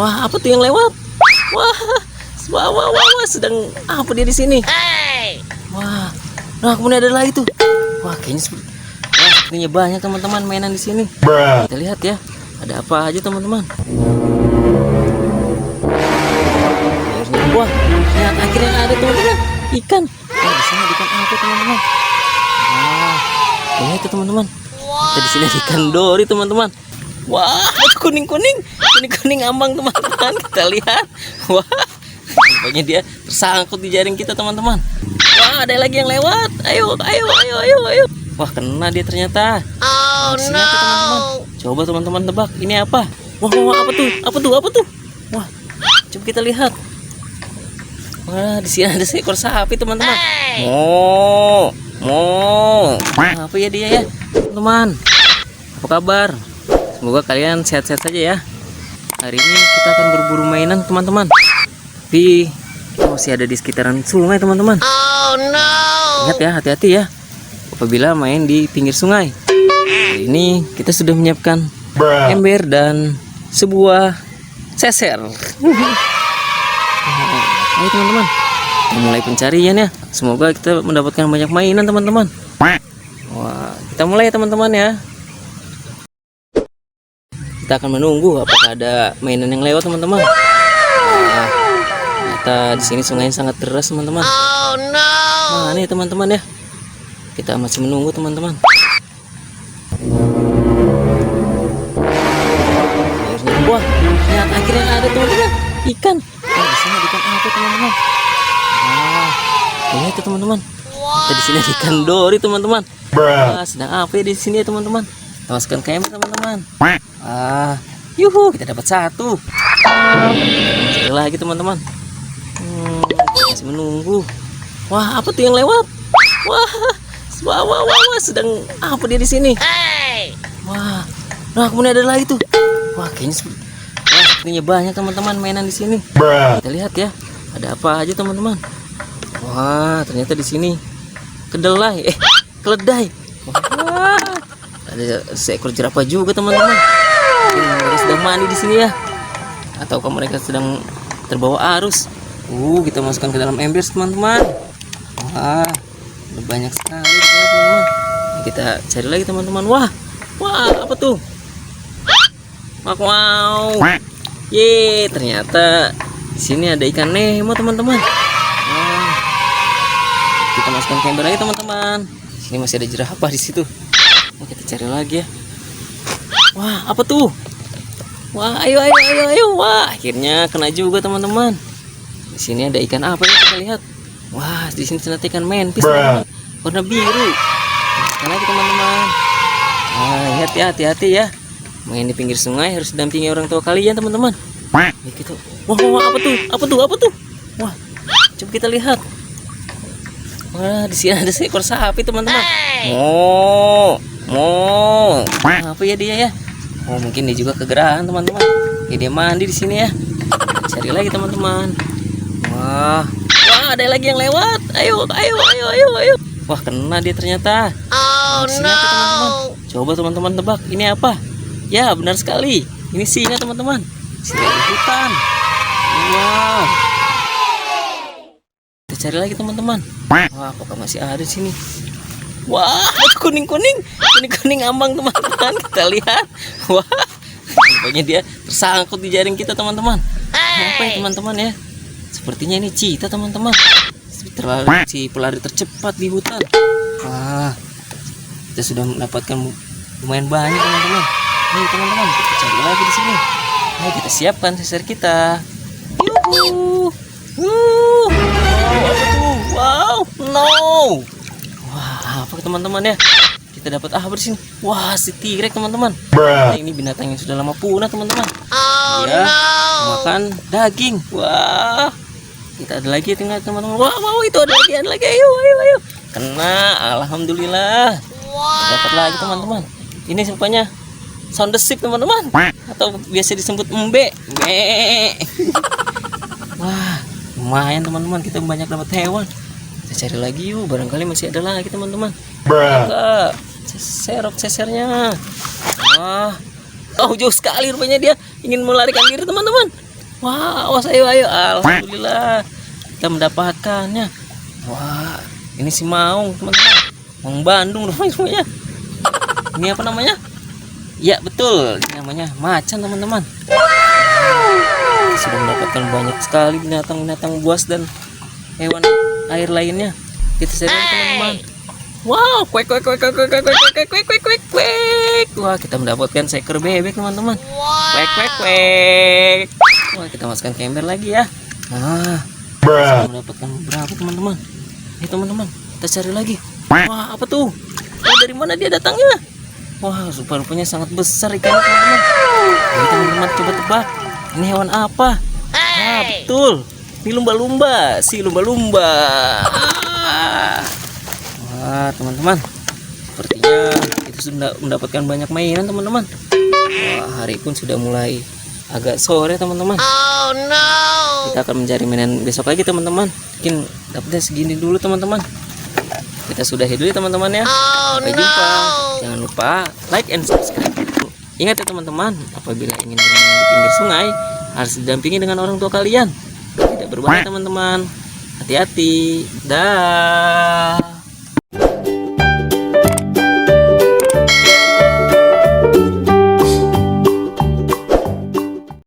Wah, apa tuh yang lewat? Wah, wah, sedang apa dia di sini? Wah, nah kemudian ada lagi tuh. Wah, sepertinya banyak teman-teman mainan di sini. Kita lihat ya, ada apa aja teman-teman. Wah, lihat akhirnya ada teman-teman ikan. Wah, di sini ada ikan apa teman-teman? Wah, lihat itu teman-teman. Kita di sini ada ikan dori teman-teman. Wah, kuning ambang teman-teman. Kita lihat. Wah, rupanya dia tersangkut di jaring kita teman-teman. Wah, ada lagi yang lewat. Ayo. Wah, kena dia ternyata. Oh no. Teman-teman. Coba teman-teman tebak, ini apa? Wah, apa tuh? Wah, coba kita lihat. Wah, di sini ada seekor sapi teman-teman. Apa ya dia ya, teman-teman? Apa kabar? Semoga kalian sehat-sehat saja ya. Hari ini kita akan berburu mainan teman-teman. Tapi kita masih ada di sekitaran sungai teman-teman. Oh no. Ingat ya, hati-hati ya apabila main di pinggir sungai. Hari ini kita sudah menyiapkan ember dan sebuah seser. Ayo teman-teman, kita mulai pencarian ya. Semoga kita mendapatkan banyak mainan teman-teman. Wah, kita mulai ya teman-teman ya. Kita akan menunggu apakah ada mainan yang lewat teman-teman. Nah, ternyata di sini sungainya sangat deras teman-teman. Oh no. Nah, ini teman-teman ya. Kita masih menunggu teman-teman. Wah, lihat akhirnya ada teman-teman ikan. Wah, di sini ada ikan apa teman-teman? Wah, lihat itu teman-teman. Kita di sini ada ikan dori teman-teman. Wah, sedang apa ya di sini ya teman-teman? Kita masukkan ke ember teman-teman. Yuhu, kita dapat satu. Masih lagi teman-teman. Masih menunggu. Wah, apa tuh yang lewat? Wah, sedang apa dia di sini? Wah, nah kemudian ada lagi tuh. Wah, sepertinya banyak teman-teman mainan di sini. Kita lihat ya, ada apa aja teman-teman. Wah, ternyata di sini keledai. Wah, ada seekor jerapah juga teman-teman. Mereka sedang mandi di sini ya, ataukah mereka sedang terbawa arus? Kita masukkan ke dalam ember teman-teman. Wah, banyak sekali teman-teman. Kita cari lagi teman-teman. Wah, apa tuh? Wow. Ternyata di sini ada ikan Nemo teman-teman. Wah, kita masukkan ke ember lagi teman-teman. Sini masih ada jerapah di situ. Kita cari lagi ya. Wah, apa tuh? Wah, ayo. Wah, akhirnya kena juga teman-teman. Di sini ada ikan apa ya, kita lihat. Wah, di sini ternyata ikan mantis teman-teman. Warna biru. Sekali lagi teman-teman. Lihat ya, hati-hati ya. Main di pinggir sungai harus didampingi orang tua kalian teman-teman. Gitu. Wah, apa tuh? Wah, coba kita lihat. Wah, di sini ada seekor sapi teman-teman. Apa ya dia ya? Mungkin dia juga kegerahan teman-teman. Dia mandi di sini ya. Cari lagi teman-teman. Wah, ada lagi yang lewat. Ayo. Wah, kena dia ternyata. Oh no. Teman-teman. Coba teman-teman tebak, ini apa? Ya, benar sekali. Ini singa teman-teman. Singa di hutan. Wow. Kita cari lagi teman-teman. Wah, apakah masih ada di sini? Wah, kuning ambang teman-teman. Kita lihat. Wah, rupanya dia tersangkut di jaring kita teman-teman. Apa ya teman-teman ya? Sepertinya ini cheetah teman-teman. Si pelari tercepat di hutan. Wah, kita sudah mendapatkan lumayan banyak teman-teman. Nih teman-teman, kita cari lagi di sini. Ayo kita siapkan seser kita. Yuhu. Apa tuh? Wow, no. Wah, apa teman-teman ya? Kita dapat apa di sini? Wah, si T-Rex teman-teman. Nah, ini binatang yang sudah lama punah teman-teman. Ya, makan daging. Wah, kita ada lagi tinggal teman-teman. Wow, itu ada lagi. Ayo. Kena, alhamdulillah. Dapat lagi teman-teman. Ini rupanya sound the ship teman-teman, atau biasa disebut embe. Wah, lumayan teman-teman, kita banyak dapat hewan. Kita cari lagi yuk, barangkali masih ada lagi teman-teman. Enggak, sesernya. Wah, jauh sekali rupanya dia ingin melarikan diri teman-teman. Wah, awas, ayo, ayo. Alhamdulillah kita mendapatkannya. Wah, ini si Maung, teman-teman. Maung Bandung rumahnya. Ini apa namanya? Ya betul, ini namanya macan, teman-teman. Sudah mendapatkan banyak sekali binatang-binatang buas dan hewan air lainnya. Kita cari, teman-teman. Wow, kuek kuek kuek kuek kuek kuek kuek kuek kuek kuek kuek. Wah, kita mendapatkan seekor bebek, teman-teman. Kuek kuek kuek. Wah, kita masukkan ke ember lagi ya. Nah, kita mendapatkan berapa, teman-teman? Teman-teman, kita cari lagi. Wah, apa tuh? Oh, dari mana dia datangnya? Wah, rupanya sangat besar ikannya, teman-teman. Ayo, teman-teman, coba tebak. Ini hewan apa? Ah, betul. Ini lumba-lumba, si lumba-lumba. Wah, teman-teman, sepertinya kita sudah mendapatkan banyak mainan, teman-teman. Wah, hari pun sudah mulai agak sore, teman-teman. Oh no. Kita akan mencari mainan besok lagi, teman-teman. Mungkin dapatnya segini dulu, teman-teman. Kita sudahi dulu, teman-teman ya. Sampai jumpa. Jangan lupa like and subscribe. Ingat ya, teman-teman, apabila ingin berenang di pinggir sungai harus didampingi dengan orang tua kalian. Tidak berbahaya, teman-teman. Hati-hati. Dah.